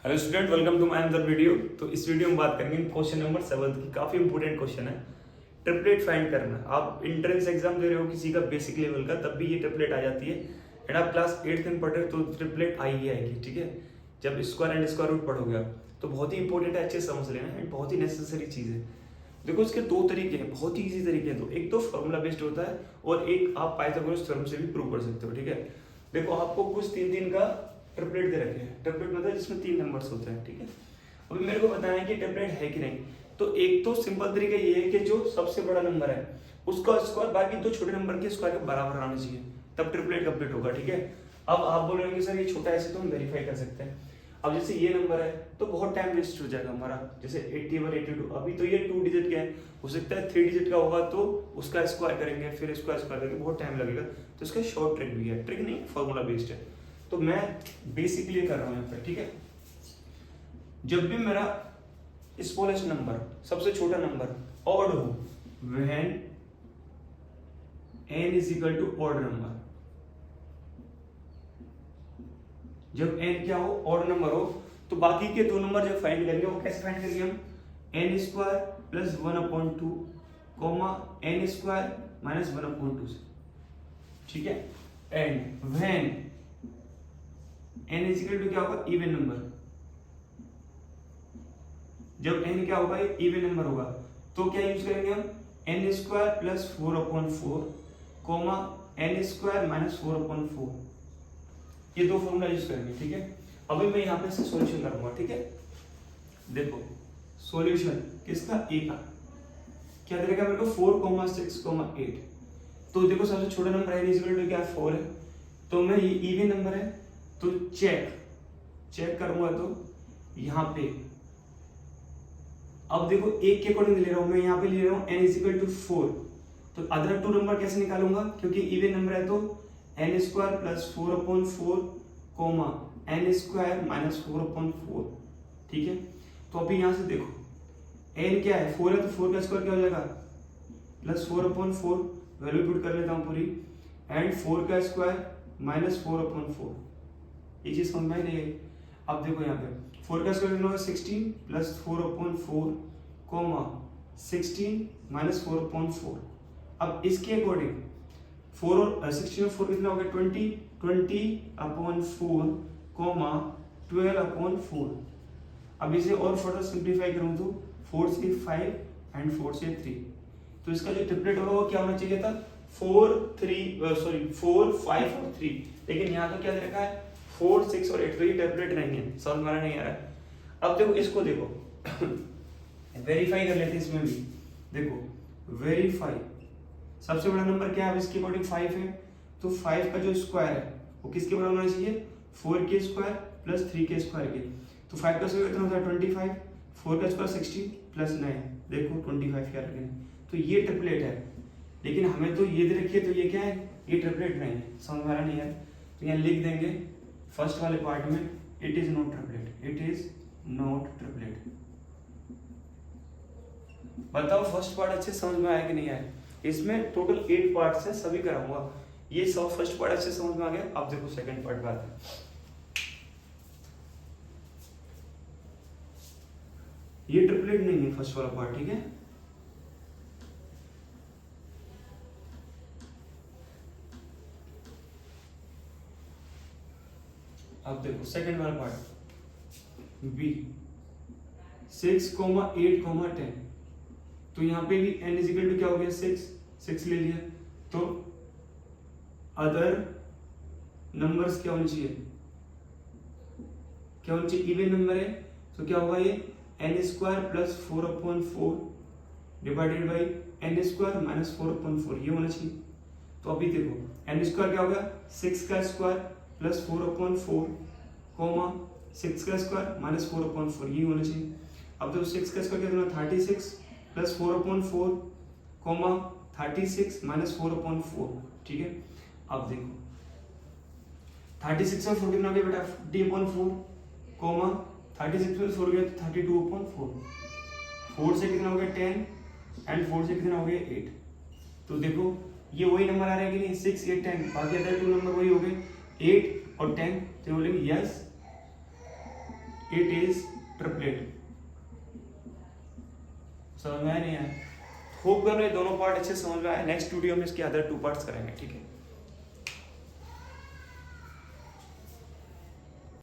Hello student, welcome to my another video. तो इस video में बात करेंगे क्वेश्चन नंबर 7 की। काफी इंपॉर्टेंट क्वेश्चन है, ट्रिपलेट फाइंड करना। आप एंट्रेंस एग्जाम दे रहे हो किसी का बेसिक लेवल का, तब भी ये ट्रिपलेट आ जाती है। एंड आप क्लास 8 में पढ़ रहे हो तो ट्रिपलेट आई ही आएगी, ठीक है। जब स्क्वायर एंड स्क्वायर रूट पढ़ोगे आप, तो बहुत ही इंपॉर्टेंट है, अच्छे से समझ लेना। एंड बहुत ही नेसेसरी चीज है। देखो, इसके दो तरीके हैं, बहुत ही इजी तरीके हैं। तो एक तो फॉर्मूला बेस्ड होता है और एक आप पाइथागोरस थ्योरम से भी प्रूव कर सकते हो, ठीक है। देखो, आपको कुछ तीन दिन का ट्रिपलेट दे रखे हैं। ट्रिपलेट मतलब जिसमें 3 नंबर्स होते हैं, ठीक है। अभी मेरे को बताना है कि ट्रिपलेट है कि नहीं। तो एक तो सिंपल तरीका ये है कि जो सबसे बड़ा नंबर है उसका स्क्वायर बाकी दो छोटे नंबर के स्क्वायर के बराबर आना चाहिए, तब ट्रिपलेट कंप्लीट होगा, ठीक है। अब आप बोल रहे हैं कि सर ये छोटा है, ऐसे तो हम वेरीफाई कर सकते हैं। अब जैसे ये नंबर है तो बहुत टाइम वेस्ट हो जाएगा हमारा। जैसे 81 82, अभी तो ये 2 डिजिट का है, हो सकता है 3 डिजिट का होगा तो उसका स्क्वायर करेंगे, फिर इसका स्क्वायर करेंगे, बहुत टाइम लगेगा। तो इसका शॉर्ट ट्रिक भी है, ट्रिक नहीं फॉर्मूला बेस्ड है। तो मैं बेसिकली कर रहा हूँ यहाँ पे, ठीक है। जब भी मेरा स्मॉलेस्ट नंबर, सबसे छोटा नंबर ऑड हो, when n is equal to odd number, जब n क्या हो, ऑड नंबर हो, तो बाकी के दो नंबर जब फाइंड करेंगे वो कैसे फाइंड करेंगे हम, n square plus 1/2 comma n square minus 1/2 से, ठीक है। And when n is equal to क्या होगा, इवन नंबर। जब n क्या होगा, ये इवन नंबर होगा, तो क्या यूज करेंगे हम, n square plus 4/4 comma n square minus 4/4, ये दो फॉर्मूला यूज करेंगे, ठीक है। अभी मैं यहाँ पे से सॉल्यूशन करूंगा, ठीक है। देखो, सॉल्यूशन किसका, a का क्या देगा मेरे को, 4,6,8। तो देखो, सबसे छोटा नंबर है इक्वल टू क्या है, 4 है। तो मैं ये इवन नंबर है तो चेक करूंगा, तो यहाँ पे अब देखो एक के अकॉर्डिंग ले रहा हूं मैं, यहाँ पे ले रहा हूँ n इज इक्वल टू 4। तो अदर टू नंबर कैसे निकालूंगा, क्योंकि इवन नंबर है तो n square plus 4/4 comma n square minus 4/4, ठीक है। तो अभी यहाँ से देखो n क्या है, 4 है, तो 4 का स्क्वायर क्या हो जाएगा, प्लस 4/4, वैल्यू पुट कर लेता हूँ पूरी, एंड 4 का स्क्वायर माइनस 4/4, ये चीज समझ में नहीं आई। अब देखो यहाँ पे 4 का स्क्वायर कितना होगा, 16 प्लस 4/4 कोमा 16 माइनस 4/4। अब इसके अकॉर्डिंग 4 और 16 और 4 कितना हो गया, 20/4 कोमा 12/4। अब इसे और फर्दर सिंप्लीफाई करूं तो 4 से 5 एंड 4 से 3। तो इसका जो ट्रिपलेट होगा वो क्या होना चाहिए था, 4 5 और 3। लेकिन यहाँ तो क्या दे रखा है, 4 6 और 8। तो ये ट्रिपलेट नहीं है, समझ में नहीं आ रहा है। अब देखो इसको, देखो वेरीफाई कर लेते हैं इसमें भी। देखो वेरीफाई, सबसे बड़ा नंबर क्या है, अब इसके अकॉर्डिंग 5 है, तो 5 का जो स्क्वायर है वो किसके बराबर होना चाहिए, 4 के स्क्वायर प्लस 3 के स्क्वायर के। तो 5 का स्क्वायर कितना होता है, 25, 4 का स्क्वायर 16 प्लस 9, देखो 25 क्या रखें। तो ये ट्रिपलेट है, लेकिन हमें तो ये दे रखी है, तो ये क्या है, ये ट्रिपलेट नहीं है, समझ में आ रहा नहीं है। तो यहाँ लिख देंगे फर्स्ट वाले पार्ट में, it is not triplet, it is not triplet. बताओ फर्स्ट पार्ट अच्छे समझ में आया कि नहीं आया। इसमें टोटल 8 पार्ट्स है, सभी कराऊंगा। ये सब फर्स्ट पार्ट अच्छे समझ में आ गया। अब देखो सेकंड पार्ट बात है, ये ट्रिपलेट नहीं है फर्स्ट वाला पार्ट, ठीक है। अब देखो सेकंड वाला पार्ट, बी 6,8,10। तो यहाँ पे भी n इज इक्वल टू क्या हो गया, 6 ले लिया। तो अदर नंबर्स क्या होने चाहिए, क्या होना चाहिए, इवन नंबर है, तो क्या होगा ये n square plus 4/4 divided by n square minus 4/4, ये होना चाहिए। तो अभी देखो n स्क्वायर क्या होगा, 6 का स्क्वायर प्लस 4/4 कोमा 6 का स्क्वायर माइनस 4/4, ये होना चाहिए। अब देखो 6 का स्क्वायर कितना, 36 प्लस 4/4 कोमा 36 माइनस 4/4, ठीक है। अब देखो 36 और 4 कितना हो गया बेटा, 50/4 कोमा 36 प्लस 4 गया तो 32/4, 4 से कितना हो गया 10 एंड 4 से कितना हो गया 8। तो देखो ये वही नंबर आ रहा है कि नहीं, 6 8 10, बाकी अदर टू नंबर वही हो गए 8 और 10। तो बोलेंगे यस इट इज ट्रिपलेट। समझ में आया नहीं आया? होप कर रहे दोनों पार्ट अच्छे समझ में आए। नेक्स्ट वीडियो में इसके अदर 2 पार्ट्स करेंगे, ठीक है।